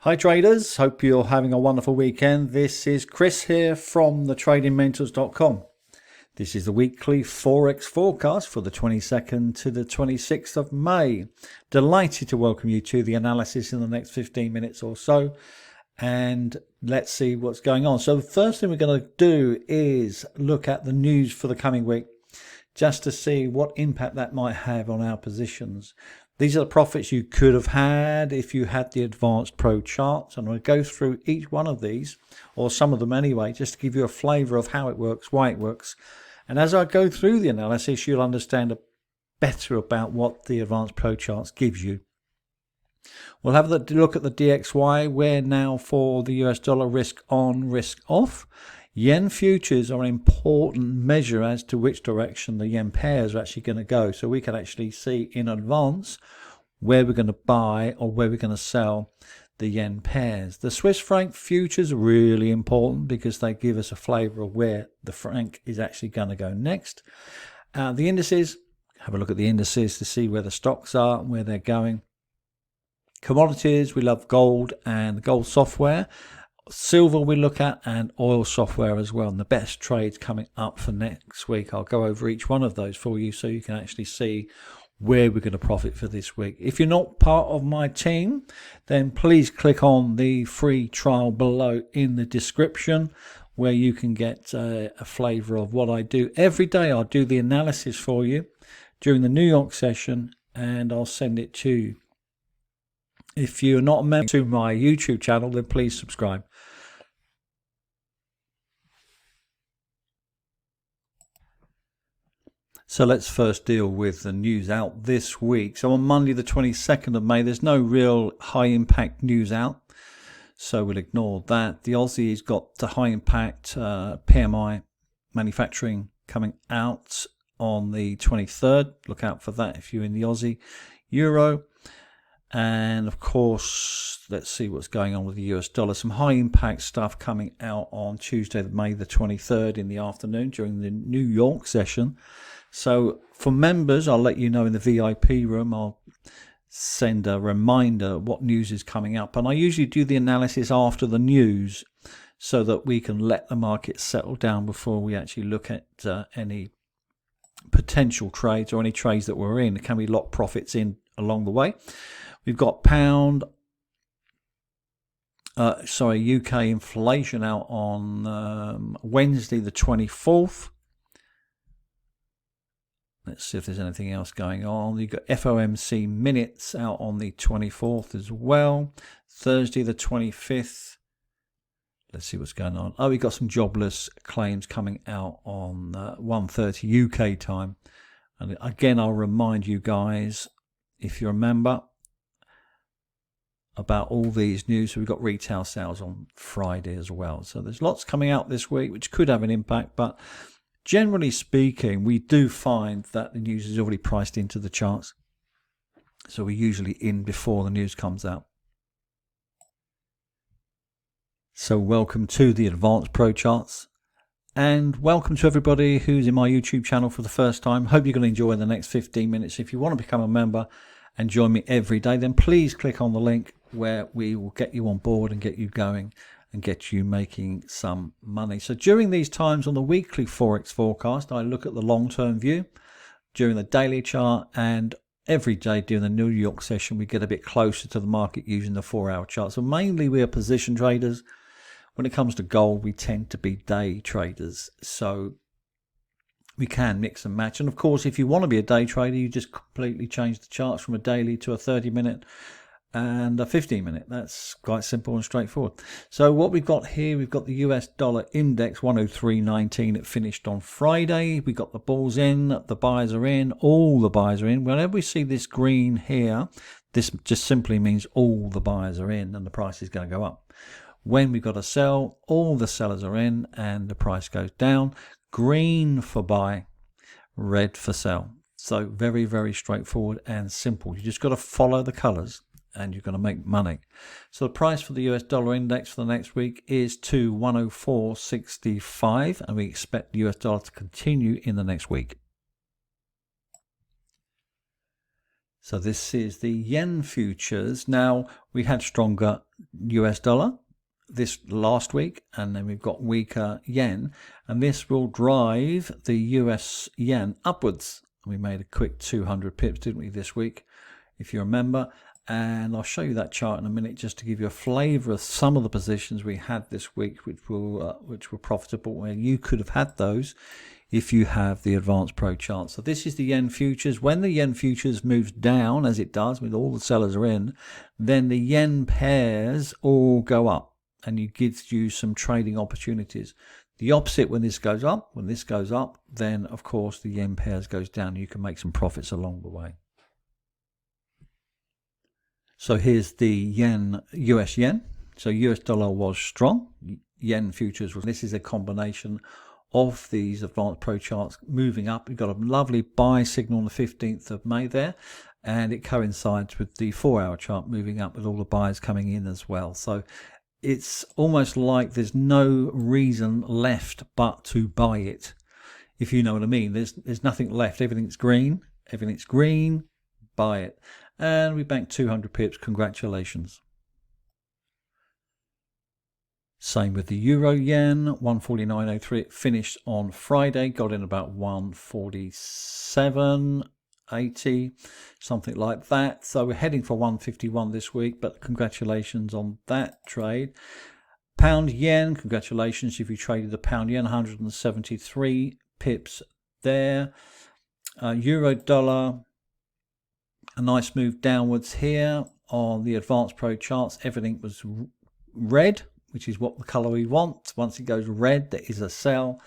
Hi traders, hope you're having a wonderful weekend. This is Chris here from thetradingmentors.com. This is the weekly Forex forecast for the 22nd to the 26th of May. Delighted to welcome you to the analysis in the next 15 minutes or so. And let's see what's going on. So the first thing we're going to do is look at the news for the coming week, just to see what impact that might have on our positions. These are the profits you could have had if you had the Advanced Pro charts. And I'll go through each one of these, or some of them anyway, just to give you a flavour of how it works, why it works. And as I go through the analysis, you'll understand better about what the Advanced Pro charts gives you. We'll have a look at the DXY. We're now for the US dollar risk on, risk off. Yen futures are an important measure as to which direction the yen pairs are actually going to go. So we can actually see in advance where we're going to buy or where we're going to sell the yen pairs. The Swiss franc futures are really important because they give us a flavour of where the franc is actually going to go next. The indices, have a look at the indices to see where the stocks are and where they're going. Commodities, we love gold and gold software. Silver we look at, and oil software as well, and the best trades coming up for next week. I'll go over each one of those for you so you can actually see where we're going to profit for this week. If you're not part of my team, then please click on the free trial below in the description, where you can get a flavour of what I do. Every day I'll do the analysis for you during the New York session, and I'll send it to you. If you're not a member to my YouTube channel, then please subscribe. So let's first deal with the news out this week. So on Monday, the 22nd of May, there's no real high impact news out, so we'll ignore that. The Aussie's got the high impact PMI manufacturing coming out on the 23rd. Look out for that if you're in the Aussie. Euro. And of course, let's see what's going on with the US dollar. Some high impact stuff coming out on Tuesday, May the 23rd in the afternoon during the New York session. So for members, I'll let you know in the VIP room. I'll send a reminder what news is coming up. And I usually do the analysis after the news so that we can let the market settle down before we actually look at any potential trades or any trades that we're in. Can we lock profits in along the way? We've got UK inflation out on Wednesday the 24th. Let's see if there's anything else going on. You've got FOMC minutes out on the 24th as well. Thursday the 25th. Let's see what's going on. Oh, we've got some jobless claims coming out on 1:30 UK time. And again, I'll remind you guys, if you remember, about all these news. So we've got retail sales on Friday as well. So there's lots coming out this week which could have an impact, but generally speaking, we do find that the news is already priced into the charts. So we're usually in before the news comes out. So welcome to the Advanced Pro charts. And welcome to everybody who's in my YouTube channel for the first time. Hope you're going to enjoy the next 15 minutes. If you want to become a member and join me every day, then please click on the link where we will get you on board and get you going and get you making some money. So during these times on the weekly Forex forecast, I look at the long-term view during the daily chart, and every day during the New York session, we get a bit closer to the market using the 4-hour chart. So mainly we are position traders. When it comes to gold, we tend to be day traders. So we can mix and match. And of course, if you want to be a day trader, you just completely change the charts from a daily to a 30-minute and a 15-minute. That's quite simple and straightforward. So what we've got here, we've got the US dollar index 103.19. It finished on Friday. We got the bulls in, the buyers are in, all the buyers are in. Whenever we see this green here, this just simply means all the buyers are in and the price is going to go up. When we've got to sell, all the sellers are in and the price goes down. Green for buy, red for sell. So very, very straightforward and simple. You just got to follow the colors and you're going to make money. So the price for the US dollar index for the next week is to 104.65, and we expect the US dollar to continue in the next week. So this is the yen futures. Now, we had stronger US dollar this last week, and then we've got weaker yen, and this will drive the US yen upwards. We made a quick 200 pips, didn't we, this week, if you remember? And I'll show you that chart in a minute just to give you a flavour of some of the positions we had this week, which were profitable, where you could have had those if you have the Advanced Pro chart. So this is the yen futures. When the yen futures moves down, as it does, with all the sellers are in, then the yen pairs all go up, and it gives you some trading opportunities. The opposite, when this goes up, then of course the yen pairs goes down. You can make some profits along the way. So here's the yen, US yen. So US dollar was strong. Yen futures was. This is a combination of these Advanced Pro charts moving up. We've got a lovely buy signal on the 15th of May there, and it coincides with the 4-hour chart moving up with all the buyers coming in as well. So it's almost like there's no reason left but to buy it, if you know what I mean. There's nothing left. Everything's green, buy it. And we banked 200 pips. Congratulations. Same with the euro yen, 149.03. It finished on Friday, got in about 147.80, something like that. So we're heading for 151 this week, but congratulations on that trade. Pound yen, congratulations if you traded the pound yen, 173 pips there. Euro dollar, a nice move downwards here on the Advanced Pro charts. Everything was red, which is what the color we want. Once it goes red, there is a sell,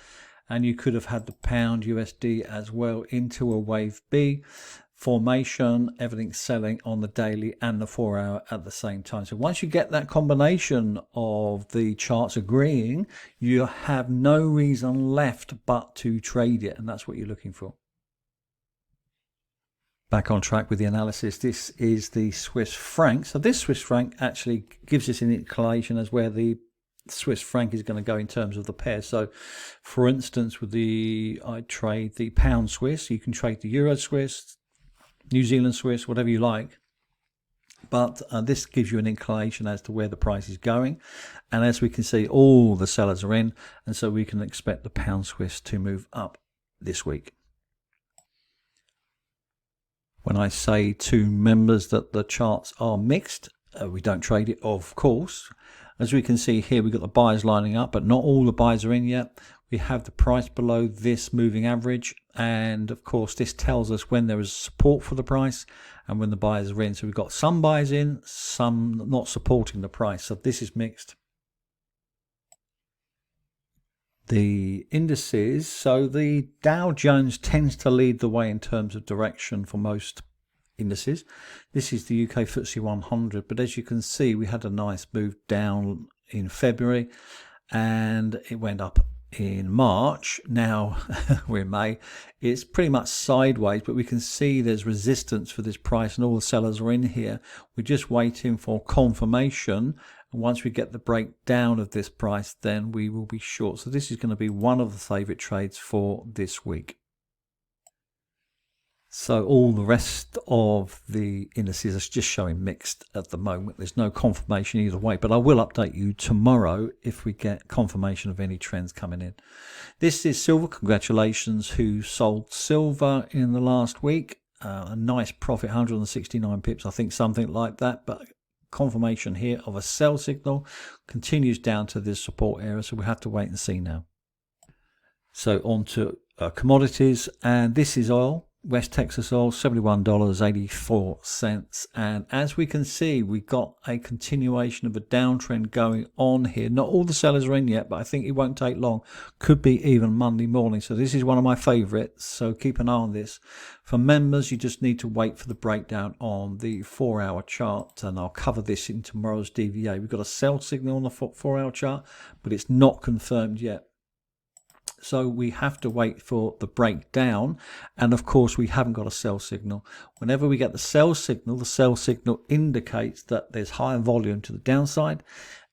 and you could have had the pound USD as well into a wave B formation. Everything's selling on the daily and the 4-hour at the same time. So once you get that combination of the charts agreeing, you have no reason left but to trade it, and that's what you're looking for. Back on track with the analysis. This is the Swiss franc. So this Swiss franc actually gives us an inclination as where the Swiss franc is going to go in terms of the pair. So for instance, with I trade the pound Swiss. You can trade the euro Swiss, New Zealand Swiss, whatever you like. But this gives you an inclination as to where the price is going. And as we can see, all the sellers are in, and so we can expect the pound Swiss to move up this week. When I say to members that the charts are mixed, we don't trade it, of course. As we can see here, we've got the buyers lining up, but not all the buyers are in yet. We have the price below this moving average, and of course this tells us when there is support for the price and when the buyers are in. So we've got some buyers in, some not supporting the price. So this is mixed. The indices, so the Dow Jones tends to lead the way in terms of direction for most indices. This is the UK FTSE 100, but as you can see, we had a nice move down in February and it went up in March. Now we're in May. It's pretty much sideways, but we can see there's resistance for this price and all the sellers are in here. We're just waiting for confirmation. And once we get the breakdown of this price, then we will be short. So this is going to be one of the favorite trades for this week. So all the rest of the indices are just showing mixed at the moment. There's no confirmation either way, but I will update you tomorrow if we get confirmation of any trends coming in. This is silver. Congratulations who sold silver in the last week. A nice profit, 169 pips, I think, something like that. But confirmation here of a sell signal, continues down to this support area, so we have to wait and see now. So on to commodities, and this is oil. West Texas oil, $71.84. And as we can see, we've got a continuation of a downtrend going on here. Not all the sellers are in yet, but I think it won't take long. Could be even Monday morning. So this is one of my favorites. So keep an eye on this. For members, you just need to wait for the breakdown on the 4-hour chart. And I'll cover this in tomorrow's DVA. We've got a sell signal on the 4-hour chart, but it's not confirmed yet. So we have to wait for the breakdown, and of course we haven't got a sell signal. Whenever we get the sell signal indicates that there's higher volume to the downside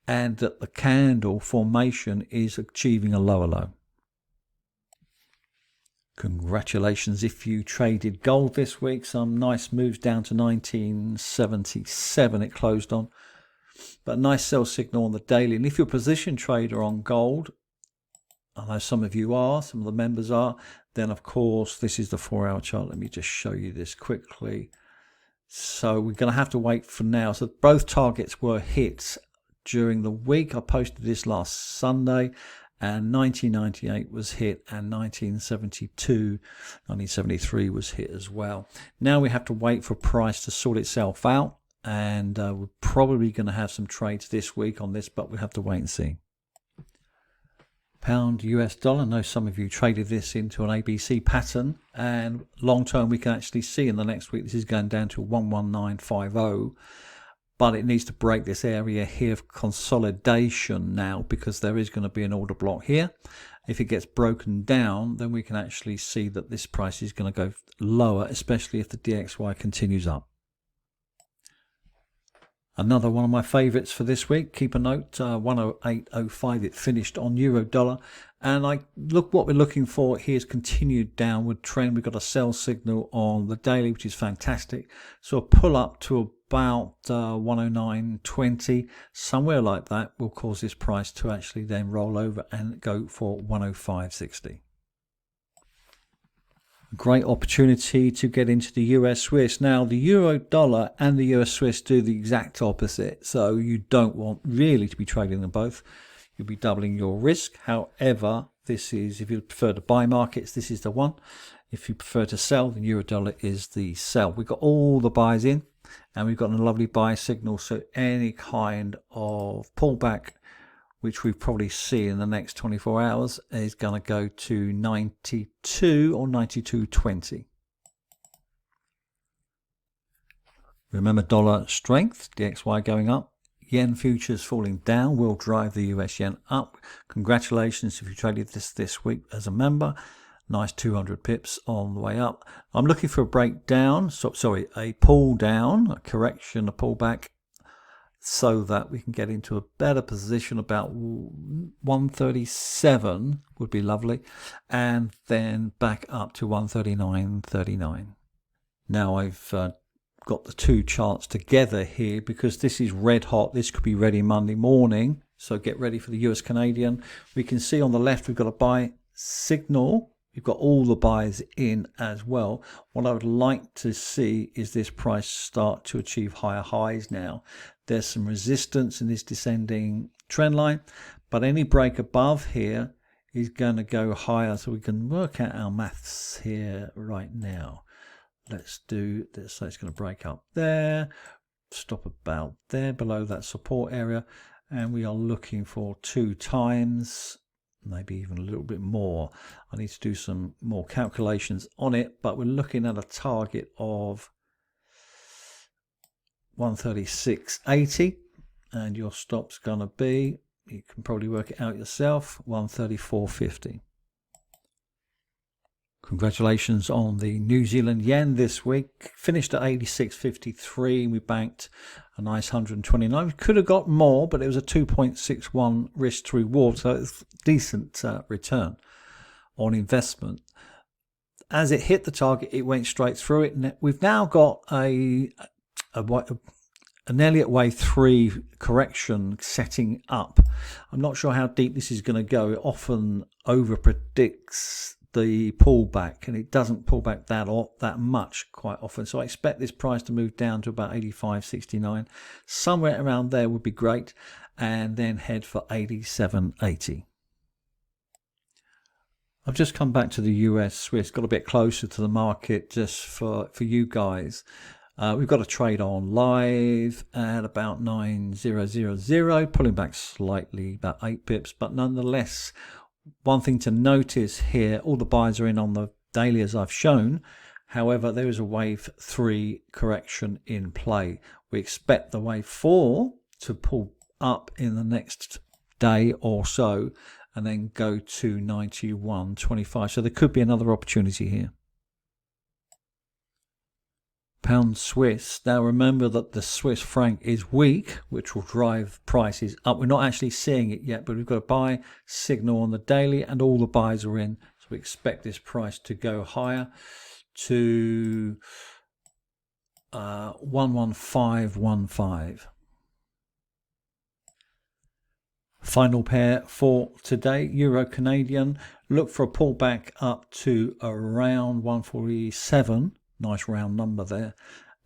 and that the candle formation is achieving a lower low. Congratulations if you traded gold this week. Some nice moves down to 1977 it closed on. But a nice sell signal on the daily. And if you're a position trader on gold, I know some of you are, some of the members are, then of course this is the 4-hour chart. Let me just show you this quickly. So we're going to have to wait for now. So both targets were hit during the week. I posted this last Sunday. And 1998 was hit, and 1973 was hit as well. Now we have to wait for price to sort itself out, and we're probably going to have some trades this week on this, but we'll have to wait and see. Pound US dollar. I know some of you traded this into an ABC pattern, and long term we can actually see in the next week this is going down to 11950. But it needs to break this area here of consolidation now, because there is going to be an order block here. If it gets broken down, then we can actually see that this price is going to go lower, especially if the DXY continues up. Another one of my favorites for this week, keep a note, 108.05, it finished on euro dollar. And look what we're looking for here is continued downward trend. We've got a sell signal on the daily, which is fantastic. So a pull up to about 109.20, somewhere like that will cause this price to actually then roll over and go for 105.60. Great opportunity to get into the US Swiss. Now the euro dollar and the US Swiss do the exact opposite, so you don't want really to be trading them both. You'll be doubling your risk. However, this is, if you prefer to buy markets, this is the one. If you prefer to sell, then euro dollar is the sell. We've got all the buys in, and we've got a lovely buy signal, so any kind of pullback which we probably see in the next 24 hours is going to go to 92 or 92.20. Remember dollar strength, DXY going up, yen futures falling down will drive the US yen up. Congratulations if you traded this week as a member. Nice 200 pips on the way up. I'm looking for a breakdown, a pull down, a correction, a pullback, so that we can get into a better position. About 137 would be lovely, and then back up to 139.39. Now I've got the two charts together here because this is red hot. This could be ready Monday morning, so get ready for the US Canadian. We can see on the left we've got a buy signal. We've got all the buys in as well. What I would like to see is this price start to achieve higher highs now. There's some resistance in this descending trend line, but any break above here is going to go higher. So we can work out our maths here right now. Let's do this. So it's going to break up there, stop about there below that support area, and we are looking for 2 times, maybe even a little bit more. I need to do some more calculations on it, but we're looking at a target of 136.80, and your stop's going to be, you can probably work it out yourself, 134.50. Congratulations on the New Zealand yen this week. Finished at 86.53. We banked a nice 129. We could have got more, but it was a 2.61 risk to reward, so it's a decent return on investment. As it hit the target, it went straight through it. And we've now got an Elliott Wave 3 correction setting up. I'm not sure how deep this is going to go. It often over predicts the pullback, and it doesn't pull back that much quite often. So I expect this price to move down to about 85.69. Somewhere around there would be great, and then head for 87.80. I've just come back to the US Swiss, got a bit closer to the market just for you guys. We've got a trade on live at about 9,000, pulling back slightly, about 8 pips, but nonetheless, one thing to notice here, all the buys are in on the daily as I've shown. However, there is a wave 3 correction in play. We expect the wave 4 to pull up in the next day or so and then go to 91.25. So there could be another opportunity here. Pound Swiss. Now remember that the Swiss franc is weak, which will drive prices up. We're not actually seeing it yet, but we've got a buy signal on the daily and all the buys are in. So So we expect this price to go higher to 11515. Final pair for today, Euro Canadian. Look for a pullback up to around 147. Nice round number there.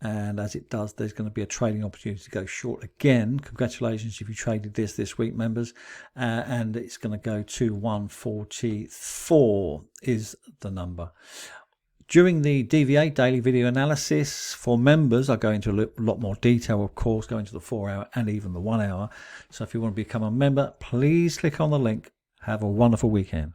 And as it does, there's going to be a trading opportunity to go short again. Congratulations if you traded this week, members. And it's going to go to 144 is the number. During the DVA daily video analysis for members, I go into a lot more detail, of course, go into the 4 hour and even the 1 hour. So if you want to become a member, please click on the link. Have a wonderful weekend.